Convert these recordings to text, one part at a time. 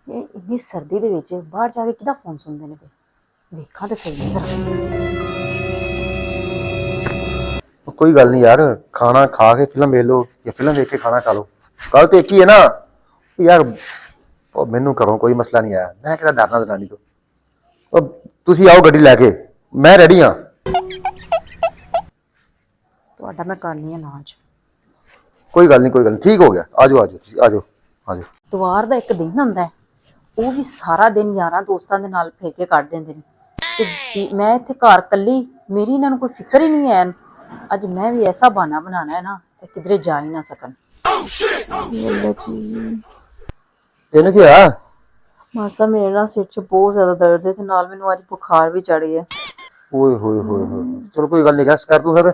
ਇਹ ਇੰਨੀ ਸਰਦੀ ਦੇ ਵਿੱਚ ਬਾਹਰ ਜਾ ਕੇ ਕਿਹਦਾ ਫੋਨ ਸੁਣਦੇ ਨੇ ਪਏ। ਵੇਖਾਂ ਤੇ ਸਹੀ ਤਰ੍ਹਾਂ। कोई गल नहीं यार, खाना खा के फिल्म देख लो या फिल्म देख के खाना खा लो। गल तो एक ही है ना यार। मैनू घरों कोई मसला नहीं आया, मैं किहड़ा डरना जनानी तो। तुसी आओ गड्डी लैके, मैं रेडी हाँ। ਤੁਹਾਡਾ ਮੈਂ ਕਰਨੀ ਆ ਨਾਚ। कोई गल नहीं, कोई गल नहीं, ठीक हो गया। आजो आजो आजो आजो। ਇਤਵਾਰ ਦਾ ਇੱਕ ਦਿਨ ਹੁੰਦਾ ਹੈ, ਉਹ ਵੀ ਸਾਰਾ ਦਿਨ ਯਾਰਾਂ ਦੋਸਤਾਂ ਦੇ ਨਾਲ ਫੇਰ ਕੇ ਕੱਢ ਦਿੰਦੇ ਨੇ ਤੇ ਮੈਂ ਇੱਥੇ ਘਰ ਕੱਲੀ, ਮੇਰੀ ਇਹਨਾਂ ਨੂੰ ਕੋਈ ਫਿਕਰ ਹੀ ਨਹੀਂ ਹੈ। ਅੱਜ ਮੈਂ ਵੀ ਐਸਾ ਬਹਾਨਾ ਬਣਾਣਾ ਹੈ ਨਾ ਕਿ ਕਿਧਰੇ ਜਾ ਹੀ ਨਾ ਸਕਣ। तेन की होया? ਮਾਸਾ ਮੇਰੇ ਨਾਲ ਸਿਰ 'ਚ ਬਹੁਤ ਜ਼ਿਆਦਾ ਦਰਦ ਹੈ ਤੇ ਨਾਲ ਮੈਨੂੰ ਅੱਜ ਬੁਖਾਰ ਵੀ ਚੜ ਗਿਆ। ओए होए होए होए, चलो कोई गल नहीं, रेस्ट कर तू फिर।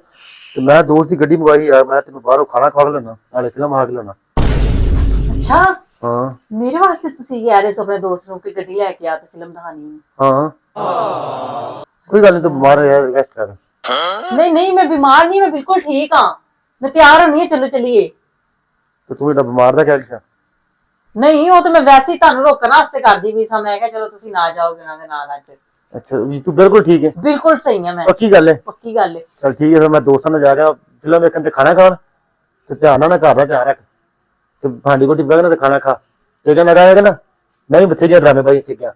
ते मैं दोस्त की गड्डी मंगवाई यार, मैं तेन बाहरों खाना खा के लेना, नाले फिल्म आ के लेना। ਅੱਛਾ, हाँ ਮੇਰੇ ਵਾਸਤੇ ਤੁਸੀਂ ਕਹਿ ਰਹੇ ਸੋ ਆਪਣੇ ਦੋਸਤ ਨੂੰ ਕਿ ਗੱਡੀ ਲੈ ਕੇ ਆ ਤੇ ਫਿਲਮ ਦਿਖਾਣੀ ਹੈ। हाँ कोई गल नहीं, तो बीमार है यार, रेस्ट कर। नहीं नहीं, मैं बीमार नहीं, मैं बिल्कुल ठीक हाँ, मैं तैयार हूँ। नहीं चलो चलिए। तो तू एडा बीमार दा क्या लिखा? नहीं वो तो मैं वैसे ही ਤੁਹਾਨੂੰ ਰੋਕਣ ਵਾਸਤੇ ਕਰਦੀ ਵੀ ਸਾਂ। ਮੈਂ ਕਿਹਾ ਚਲੋ ਤੁਸੀਂ ਨਾ ਜਾਓਗੇ ਉਹਨਾਂ ਦੇ ਨਾਲ ਅੱਜ। अच्छा जी, तू बिल्कुल ठीक है? बिल्कुल सही है मैं, पक्की गल है? पक्की गल है। चल ठीक है, फिर मैं दोस्तों ने जा रहा फिल्म देखने ते खाना खान, ते ध्यान ना घर दा ध्यान रख, ते भांडी भूंडी बगना ते खाना खा। ठीक है, मैं रहेगा ना, मैं भी बथेरियां ड्रामे पाई सीखा।